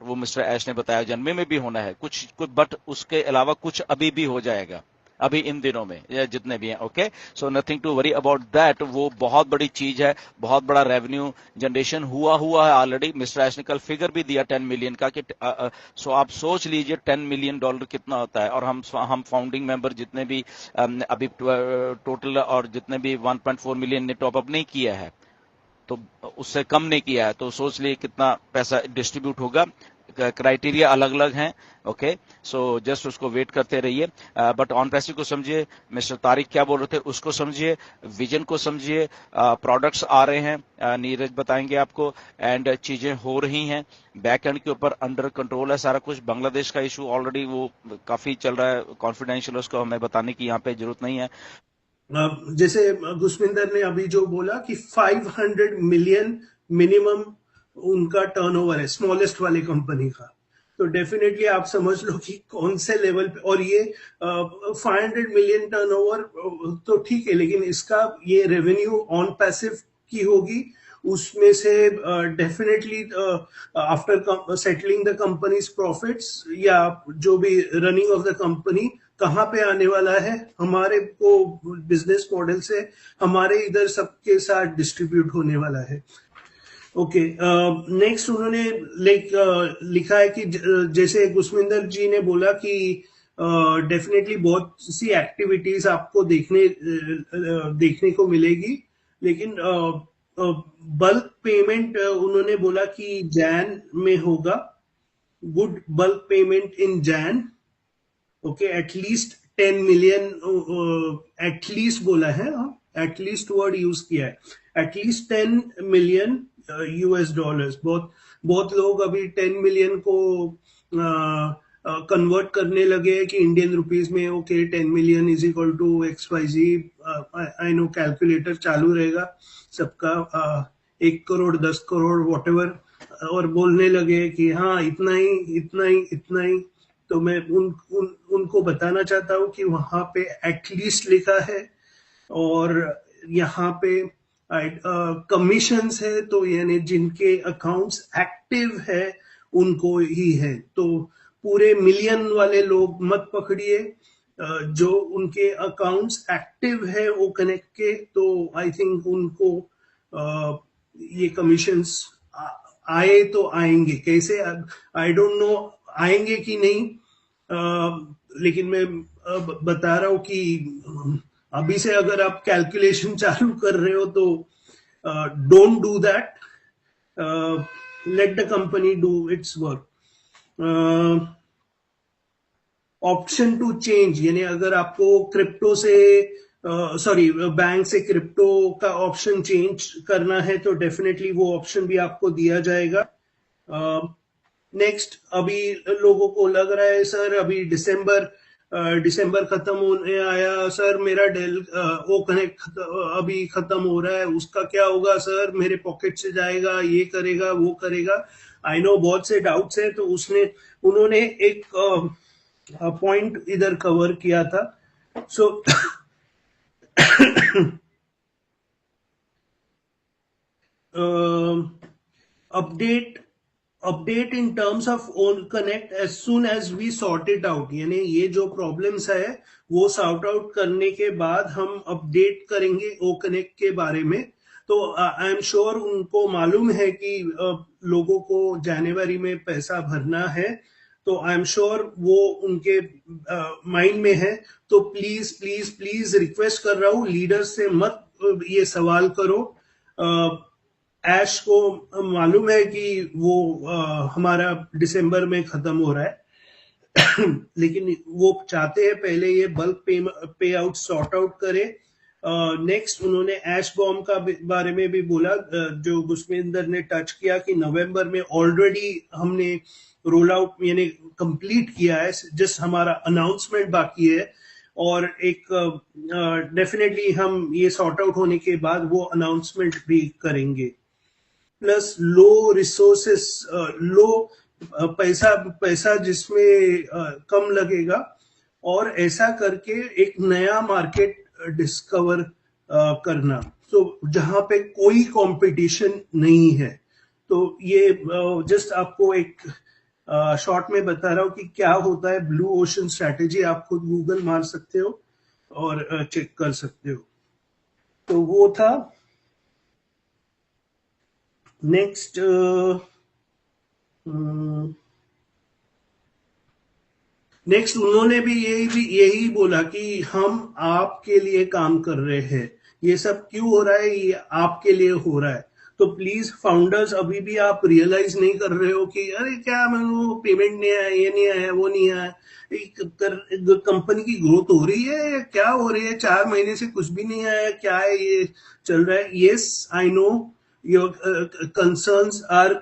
वो मिस्टर ऐश ने बताया जनवरी में भी होना है कुछ, बट उसके अलावा कुछ अभी भी हो जाएगा, अभी इन दिनों में या जितने भी हैं। Okay, so nothing to worry about that. वो बहुत बड़ी चीज है, बहुत बड़ा रेवेन्यू जनरेशन हुआ है ऑलरेडी। मिस्टर ऐश ने कल फिगर भी दिया 10 मिलियन का कि सो आप सोच लीजिए $10 मिलियन कितना होता है। और हम फाउंडिंग मेंबर जितने भी अभी टोटल और जितने भी 1.4 मिलियन ने टॉप अप नहीं किया है, तो उससे कम नहीं किया है, तो सोच लिए कितना पैसा डिस्ट्रीब्यूट होगा। क्राइटेरिया अलग अलग हैं। ओके, सो जस्ट उसको वेट करते रहिए। बट ऑन पैसिव को समझिए, मिस्टर तारिक क्या बोल रहे थे उसको समझिए, विजन को समझिए, प्रोडक्ट्स आ रहे हैं, नीरज बताएंगे आपको, एंड चीजें हो रही हैं बैक एंड के ऊपर, अंडर कंट्रोल है सारा कुछ। बांग्लादेश का इशू ऑलरेडी वो काफी चल रहा है, कॉन्फिडेंशियल, उसको हमें बताने की यहाँ पे जरूरत नहीं है। जैसे गुसविंदर ने अभी जो बोला कि 500 मिलियन मिनिमम उनका टर्नओवर है स्मॉलेस्ट वाले कंपनी का, तो डेफिनेटली आप समझ लो कि कौन से लेवल पे। और ये 500 मिलियन टर्नओवर तो ठीक है, लेकिन इसका ये रेवेन्यू ऑन पैसिव की होगी, उसमें से definitely after settling the companies profits या जो भी रनिंग ऑफ द कंपनी कहाँ पे आने वाला है, हमारे को बिजनेस मॉडल से हमारे इधर सबके साथ डिस्ट्रीब्यूट होने वाला है। ओके, नेक्स्ट उन्होंने लिखा है कि जैसे गुसविंदर जी ने बोला कि डेफिनेटली बहुत सी एक्टिविटीज आपको देखने को मिलेगी, लेकिन बल्क पेमेंट उन्होंने बोला कि जैन में होगा, good bulk payment in Jain. Okay, at least 10 million, at least बोला है, एटलीस्ट वर्ड यूज किया है, एटलीस्ट 10 मिलियन यूएस डॉलर्स। बहुत बहुत लोग अभी 10 मिलियन को कन्वर्ट करने लगे हैं कि इंडियन रुपीज में। Okay, 10 million is equal to XYZ, I know calculator चालू रहेगा सबका, 1 करोड़ 10 करोड़ वॉट एवर, और बोलने लगे कि हाँ इतना ही इतना ही इतना ही। तो मैं उनको बताना चाहता हूँ कि वहां पे एटलीस्ट लिखा है, और यहाँ पे कमीशंस है, तो यानी जिनके अकाउंट्स एक्टिव है उनको ही है। तो पूरे मिलियन वाले लोग मत पकड़िए, जो उनके अकाउंट्स एक्टिव है वो कनेक्ट के, तो आई थिंक उनको ये कमीशंस आए तो आएंगे। कैसे आई डोंट नो आएंगे कि नहीं, लेकिन मैं बता रहा हूं कि अभी से अगर आप कैलकुलेशन चालू कर रहे हो तो don't do that, let the company do its work. Option to change, यानी अगर आपको क्रिप्टो से सॉरी बैंक से क्रिप्टो का ऑप्शन चेंज करना है तो डेफिनेटली वो ऑप्शन भी आपको दिया जाएगा। नेक्स्ट, अभी लोगों को लग रहा है सर अभी दिसंबर खत्म होने आया सर, मेरा डेल वो कनेक्ट अभी खत्म हो रहा है, उसका क्या होगा सर, मेरे पॉकेट से जाएगा, ये करेगा वो करेगा। आई नो बहुत से डाउट्स है, तो उन्होंने एक पॉइंट इधर कवर किया था। So update in terms of own connect as soon as we sort it out, यानी ये जो प्रॉब्लम्स है वो सॉर्ट आउट करने के बाद हम अपडेट करेंगे ओ कनेक्ट के बारे में। तो आई एम श्योर उनको मालूम है कि लोगों को जनवरी में पैसा भरना है, तो आई एम श्योर वो उनके माइंड में है। तो प्लीज प्लीज प्लीज रिक्वेस्ट कर रहा हूं, लीडर से मत ये सवाल करो। ऐश को मालूम है कि वो हमारा दिसंबर में खत्म हो रहा है लेकिन वो चाहते हैं पहले ये बल्क पे आउट सॉर्ट आउट करे। नेक्स्ट उन्होंने ऐश बॉम्ब का बारे में भी बोला, जो गुसविंदर ने टच किया कि नवंबर में ऑलरेडी हमने रोल आउट यानी कंप्लीट किया है, जस्ट हमारा अनाउंसमेंट बाकी है। और एक डेफिनेटली हम ये सॉर्ट आउट होने के बाद वो अनाउंसमेंट भी करेंगे। प्लस लो रिसोर्सेस, लो पैसा जिसमें कम लगेगा, और ऐसा करके एक नया मार्केट डिस्कवर करना, तो जहां पे कोई कंपटीशन नहीं है। तो ये जस्ट आपको एक शॉर्ट में बता रहा हूँ कि क्या होता है ब्लू ओशन स्ट्रैटेजी। आप खुद गूगल मार सकते हो और चेक कर सकते हो। तो वो था। नेक्स्ट उन्होंने भी यही बोला कि हम आपके लिए काम कर रहे हैं। ये सब क्यों हो रहा है? ये आपके लिए हो रहा है। तो प्लीज फाउंडर्स, अभी भी आप रियलाइज नहीं कर रहे हो कि अरे क्या वो पेमेंट नहीं आया, ये नहीं आया, वो नहीं आया। कंपनी की ग्रोथ हो रही है या क्या हो रही है? 4 महीने से कुछ भी नहीं आया, क्या है ये चल रहा है? Yes, I know your concerns are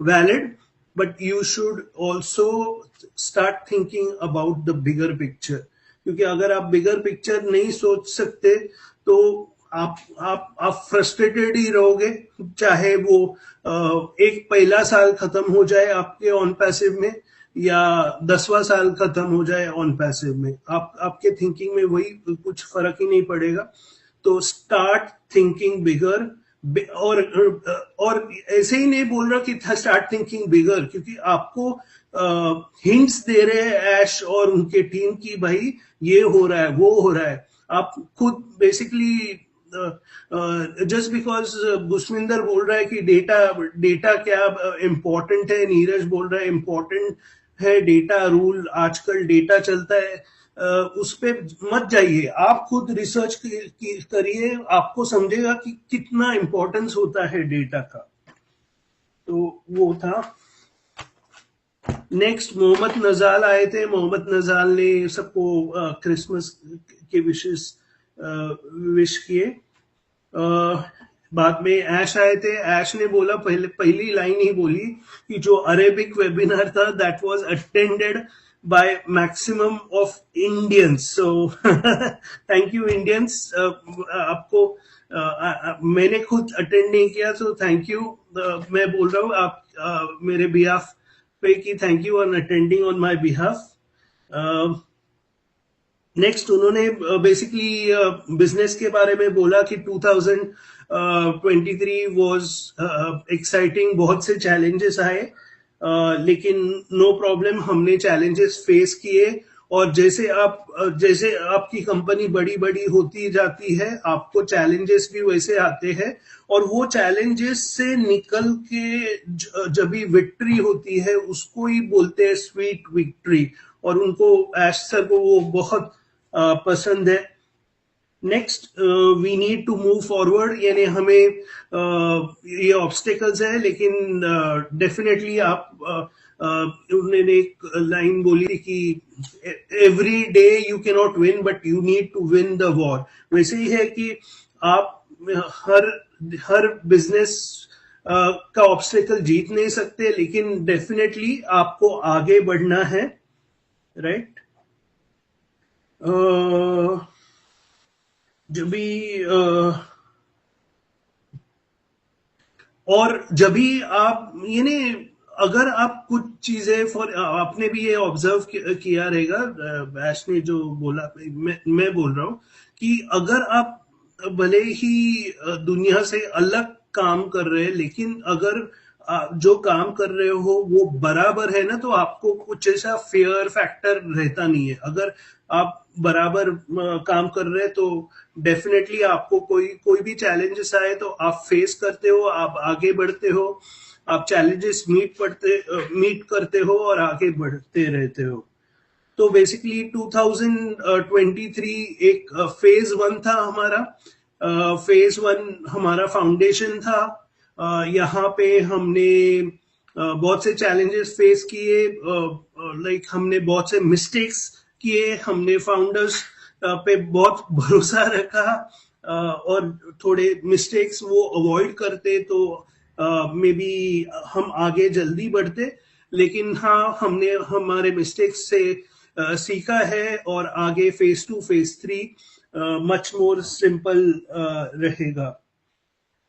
valid, but you should also start thinking about the bigger picture। क्योंकि अगर आप बिगर पिक्चर नहीं सोच सकते तो आप फ्रस्ट्रेटेड ही रहोगे, चाहे वो एक पहला साल खत्म हो जाए आपके ऑन पैसिव में या 10वां साल खत्म हो जाए ऑन पैसिव में। आपके थिंकिंग में वही कुछ फर्क ही नहीं पड़ेगा। तो स्टार्ट थिंकिंग बिगर। और ऐसे ही नहीं बोल रहा कि स्टार्ट थिंकिंग बिगर, क्योंकि आपको हिंट्स दे रहे हैं ऐश और उनके टीम की भाई ये हो रहा है, वो हो रहा है। आप खुद बेसिकली जस्ट बिकॉज बुशमिंदर बोल रहा है कि डेटा क्या इंपॉर्टेंट है, नीरज बोल रहा है इंपॉर्टेंट है डेटा, रूल आजकल डेटा चलता है, उस पे मत जाइए। आप खुद रिसर्च करिए, आपको समझेगा कि कितना इंपॉर्टेंस होता है डेटा का। तो वो था। नेक्स्ट मोहम्मद नजाल आए थे। मोहम्मद नजाल ने सबको क्रिसमस के विश किए। बाद में ऐश आए थे। ऐश ने बोला, पहली लाइन ही बोली कि जो अरेबिक वेबिनार था that was attended by maximum of Indians. So thank you Indians. आपको मैंने खुद अटेंड नहीं किया, सो थैंक यू। मैं बोल रहा हूँ आप मेरे बिहाफ पे कि thank you on attending on my behalf. Next उन्होंने बेसिकली बिजनेस के बारे में बोला कि 2023 वाज एक्साइटिंग, बहुत से चैलेंजेस आए, लेकिन नो प्रॉब्लम, हमने चैलेंजेस फेस किए। और जैसे आपकी कंपनी बड़ी बड़ी होती जाती है, आपको चैलेंजेस भी वैसे आते हैं, और वो चैलेंजेस से निकल के जब भी विक्ट्री होती है उसको ही बोलते हैं स्वीट विक्ट्री। और उनको ऐश सर को वो बहुत पसंद है। Next we need to move forward, यानी हमें ये ऑब्स्टिकल्स है, लेकिन डेफिनेटली उन्होंने एक लाइन बोली कि every day you can not win but you need to win the war. वैसे ही है कि आप हर बिजनेस का ऑब्स्टिकल जीत नहीं सकते, लेकिन डेफिनेटली आपको आगे बढ़ना है, राइट। जब भी और जब भी आप यानी अगर आप कुछ चीजें फॉर आपने भी ये ऑब्जर्व किया रहेगा, ऐश ने जो बोला, मैं बोल रहा हूं कि अगर आप भले ही दुनिया से अलग काम कर रहे हैं, लेकिन अगर जो काम कर रहे हो वो बराबर है ना, तो आपको कुछ ऐसा फेयर फैक्टर रहता नहीं है। अगर आप बराबर काम कर रहे हैं तो डेफिनेटली आपको कोई भी चैलेंजेस आए तो आप फेस करते हो, आप आगे बढ़ते हो, आप चैलेंजेस मीट करते हो और आगे बढ़ते रहते हो। तो बेसिकली 2023 एक फेज 1 था हमारा। फेज 1 हमारा फाउंडेशन था। यहाँ पे हमने बहुत से चैलेंजेस फेस किए, लाइक हमने बहुत से मिस्टेक्स किए, हमने फाउंडर्स पे बहुत भरोसा रखा, और थोड़े मिस्टेक्स वो अवॉइड करते तो मे बी हम आगे जल्दी बढ़ते। लेकिन हाँ, हमने हमारे मिस्टेक्स से सीखा है, और आगे phase 2 phase 3 much more simple रहेगा।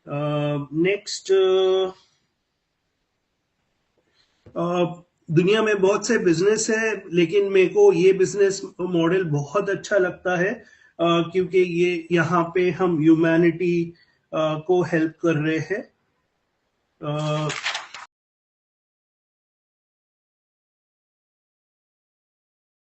नेक्स्ट दुनिया में बहुत से बिजनेस है, लेकिन मेरे को ये बिजनेस मॉडल बहुत अच्छा लगता है, क्योंकि ये यहाँ पे हम ह्यूमैनिटी को हेल्प कर रहे हैं।